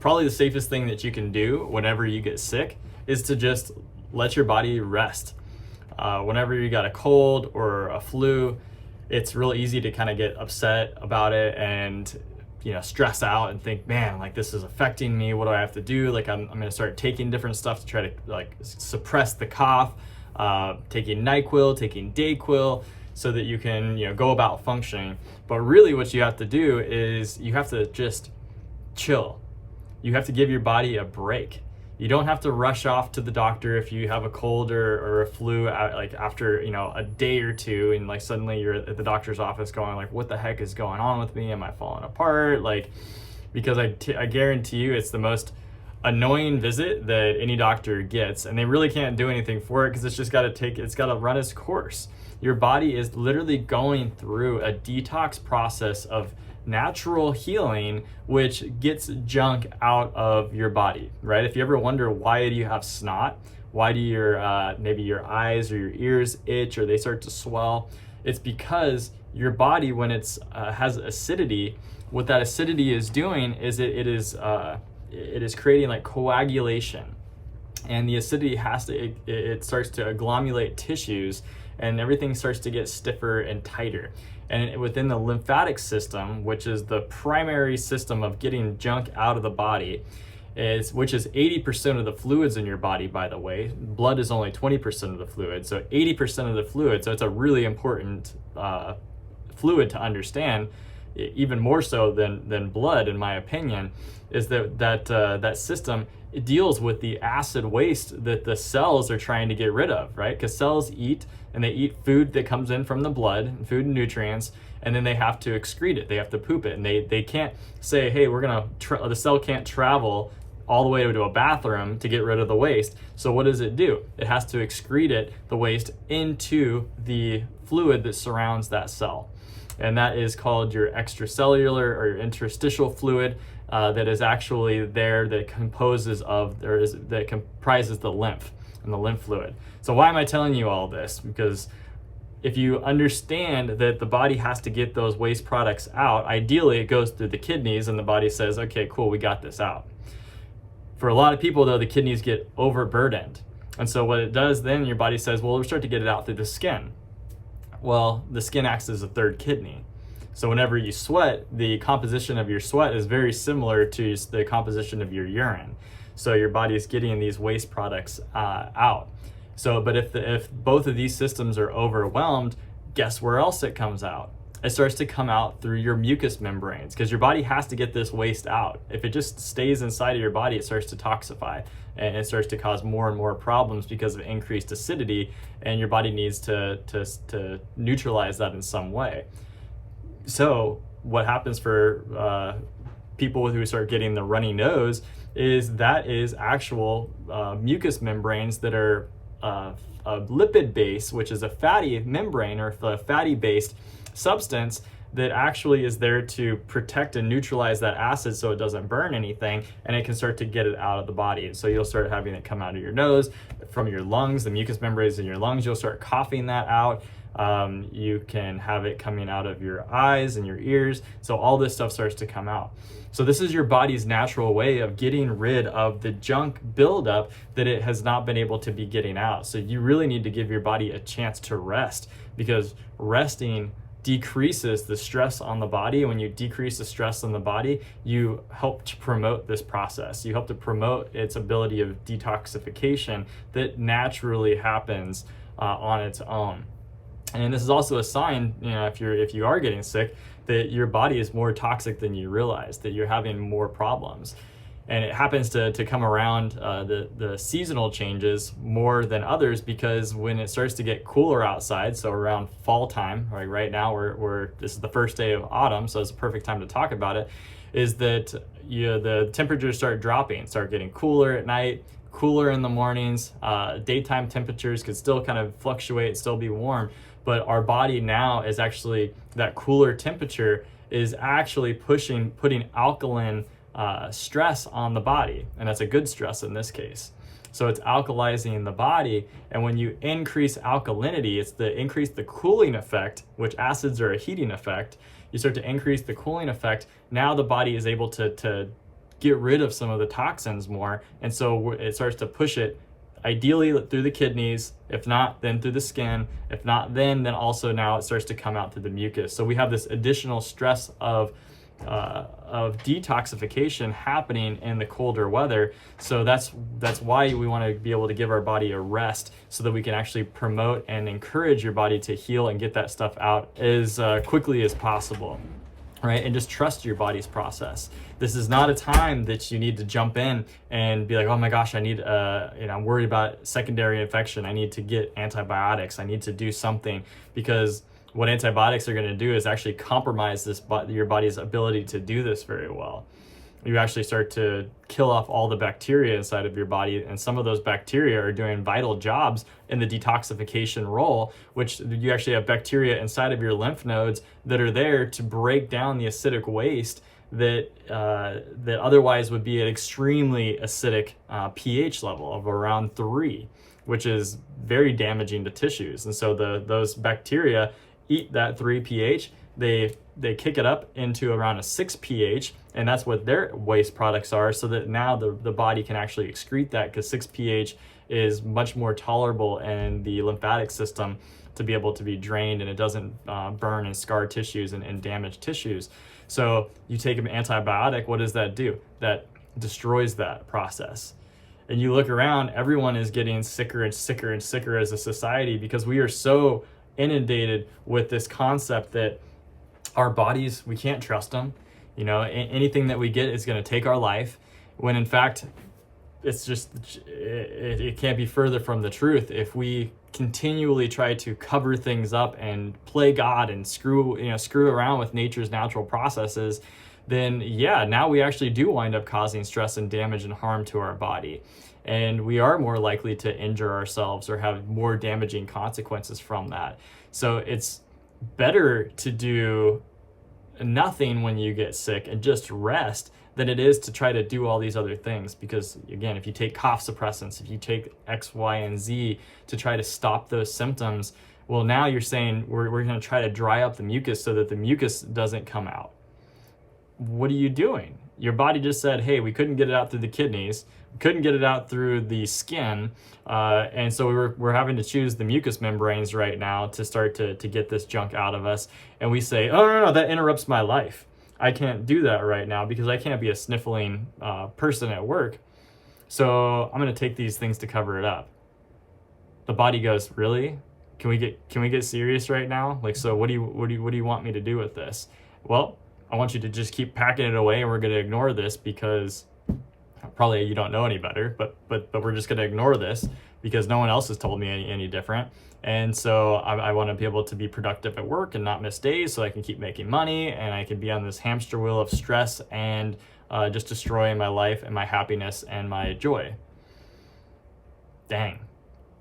probably the safest thing that you can do whenever you get sick is to just let your body rest. Whenever you got a cold or a flu, it's real easy to kind of get upset about it and stress out and think, man, like this is affecting me. What do I have to do? Like I'm going to start taking different stuff to try to like suppress the cough, taking NyQuil, taking Dayquil, so that you can go about functioning. But really what you have to do is you have to just chill. You have to give your body a break. You don't have to rush off to the doctor if you have a cold or a flu like after a day or two, and like suddenly you're at the doctor's office going like, what the heck is going on with me? Am I falling apart? Like, because I guarantee you it's the most annoying visit that any doctor gets, and they really can't do anything for it because it's got to run its course. Your body is literally going through a detox process of natural healing, which gets junk out of your body, right? If you ever wonder why do you have snot, why do your maybe your eyes or your ears itch or they start to swell, it's because your body, when it's has acidity, what that acidity is doing is it is creating like coagulation, and the acidity it starts to agglomulate tissues, and everything starts to get stiffer and tighter. And within the lymphatic system, which is the primary system of getting junk out of the body, which is 80% of the fluids in your body, by the way. Blood is only 20% of the fluid, so 80% of the fluid. So it's a really important fluid to understand, even more so than blood, in my opinion, is that system, it deals with the acid waste that the cells are trying to get rid of, right? Because cells eat, and they eat food that comes in from the blood, food and nutrients, and then they have to excrete it. They have to poop it, and they can't say, hey, the cell can't travel all the way to a bathroom to get rid of the waste. So what does it do? It has to excrete the waste into the fluid that surrounds that cell. And that is called your extracellular or your interstitial fluid, that is actually there, that comprises the lymph and the lymph fluid. So why am I telling you all this? Because if you understand that the body has to get those waste products out, ideally it goes through the kidneys and the body says, okay, cool, we got this out. For a lot of people though, the kidneys get overburdened. And so what it does then, your body says, well, we'll start to get it out through the skin. Well, the skin acts as a third kidney. So whenever you sweat, the composition of your sweat is very similar to the composition of your urine. So your body is getting these waste products out. So, but if both of these systems are overwhelmed, guess where else it comes out? It starts to come out through your mucous membranes, because your body has to get this waste out. If it just stays inside of your body, it starts to toxify, and it starts to cause more and more problems because of increased acidity, and your body needs to neutralize that in some way. So what happens for people who start getting the runny nose is actual mucous membranes that are a lipid base, which is a fatty membrane or a fatty based substance that actually is there to protect and neutralize that acid so it doesn't burn anything, and it can start to get it out of the body. So you'll start having it come out of your nose, from your lungs, the mucous membranes in your lungs, you'll start coughing that out. You can have it coming out of your eyes and your ears. So all this stuff starts to come out. So this is your body's natural way of getting rid of the junk buildup that it has not been able to be getting out. So you really need to give your body a chance to rest, because resting decreases the stress on the body. When you decrease the stress on the body, you help to promote this process. You help to promote its ability of detoxification that naturally happens on its own. And this is also a sign, if you are getting sick, that your body is more toxic than you realize, that you're having more problems. And it happens to come around the seasonal changes more than others, because when it starts to get cooler outside, so around fall time, right now this is the first day of autumn, so it's a perfect time to talk about it, is that the temperatures start dropping, start getting cooler at night, cooler in the mornings. Daytime temperatures could still kind of fluctuate, still be warm, but our body now is actually, that cooler temperature is actually putting alkaline stress on the body, and that's a good stress in this case. So it's alkalizing the body, and when you increase alkalinity, it's increase the cooling effect, which acids are a heating effect. You start to increase the cooling effect. Now the body is able to get rid of some of the toxins more. And so it starts to push it ideally through the kidneys. If not, then through the skin. If not, then also now it starts to come out through the mucus. So we have this additional stress of detoxification happening in the colder weather. So that's why we want to be able to give our body a rest, so that we can actually promote and encourage your body to heal and get that stuff out as quickly as possible, right? And just trust your body's process. This is not a time that you need to jump in and be like, oh my gosh, I need I'm worried about secondary infection, I need to get antibiotics, I need to do something, because what antibiotics are going to do is actually compromise your body's ability to do this very well. You actually start to kill off all the bacteria inside of your body, and some of those bacteria are doing vital jobs in the detoxification role, which you actually have bacteria inside of your lymph nodes that are there to break down the acidic waste that otherwise would be at extremely acidic pH level of around 3, which is very damaging to tissues. And so those bacteria eat that 3 pH, they kick it up into around a 6 pH, and that's what their waste products are, so that now the body can actually excrete that, because 6 pH is much more tolerable in the lymphatic system to be able to be drained, and it doesn't burn and scar tissues and damage tissues. So you take an antibiotic, what does that do? That destroys that process. And you look around, everyone is getting sicker and sicker and sicker as a society, because we are so inundated with this concept that our bodies, we can't trust them. Anything that we get is going to take our life, when in fact it's just it can't be further from the truth. If we continually try to cover things up and play God and screw around with nature's natural processes, then now we actually do wind up causing stress and damage and harm to our body. And we are more likely to injure ourselves or have more damaging consequences from that. So it's better to do nothing when you get sick and just rest than it is to try to do all these other things. Because again, if you take cough suppressants, if you take X, Y, and Z to try to stop those symptoms, well, now you're saying we're going to try to dry up the mucus so that the mucus doesn't come out. What are you doing? Your body just said, hey, we couldn't get it out through the kidneys, we couldn't get it out through the skin, and so we're having to choose the mucous membranes right now to start to get this junk out of us. And we say, oh, no, that interrupts my life. I can't do that right now because I can't be a sniffling person at work. So I'm going to take these things to cover it up. The body goes, really? Can we get serious right now? Like, so what do you want me to do with this? Well, I want you to just keep packing it away, and we're going to ignore this because probably you don't know any better, but we're just going to ignore this because no one else has told me any different. And so I want to be able to be productive at work and not miss days, so I can keep making money, and I can be on this hamster wheel of stress and just destroying my life and my happiness and my joy. Dang,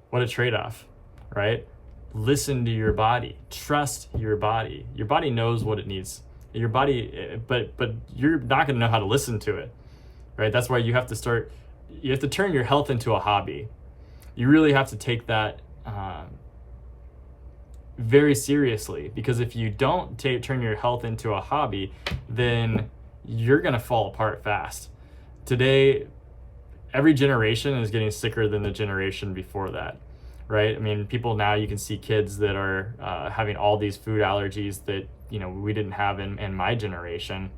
what a trade-off, right? Listen to your body. Trust your body. Your body knows what it needs. Your body, but you're not going to know how to listen to it, right? That's why you have to turn your health into a hobby. You really have to take that very seriously, because if you don't turn your health into a hobby, then you're going to fall apart fast. Today, every generation is getting sicker than the generation before that, right? I mean, people now, you can see kids that are having all these food allergies that we didn't have in my generation,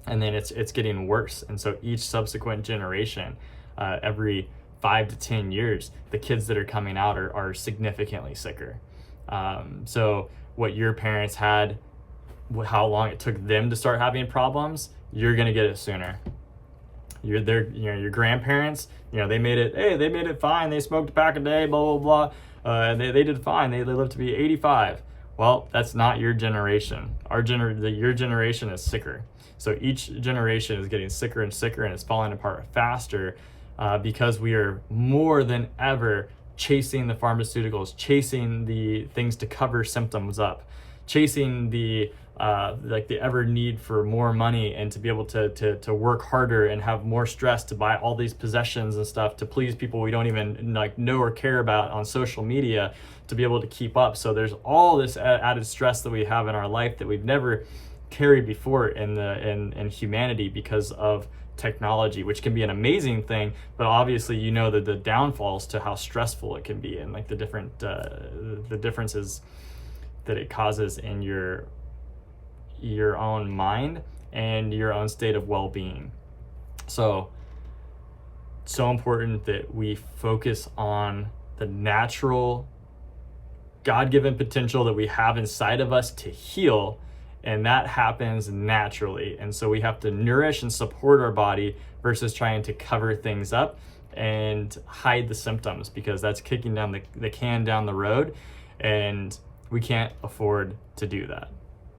and then it's getting worse. And so each subsequent generation, every 5 to 10 years, the kids that are coming out are significantly sicker. So what your parents had, how long it took them to start having problems, you're gonna get it sooner. Your grandparents, they made it fine. They smoked a pack a day, blah, blah, blah. They did fine. They lived to be 85. Well, that's not your generation. Your generation is sicker. So each generation is getting sicker and sicker, and it's falling apart faster because we are more than ever chasing the pharmaceuticals, chasing the things to cover symptoms up, chasing the ever need for more money and to be able to work harder and have more stress to buy all these possessions and stuff to please people we don't even know or care about on social media to be able to keep up. So there's all this added stress that we have in our life that we've never carried before in humanity because of technology, which can be an amazing thing, but obviously you know that the downfalls to how stressful it can be, and like the differences that it causes in your own mind and your own state of well-being. So important that we focus on the natural God-given potential that we have inside of us to heal, and that happens naturally. And so we have to nourish and support our body versus trying to cover things up and hide the symptoms, because that's kicking down the can down the road, and we can't afford to do that.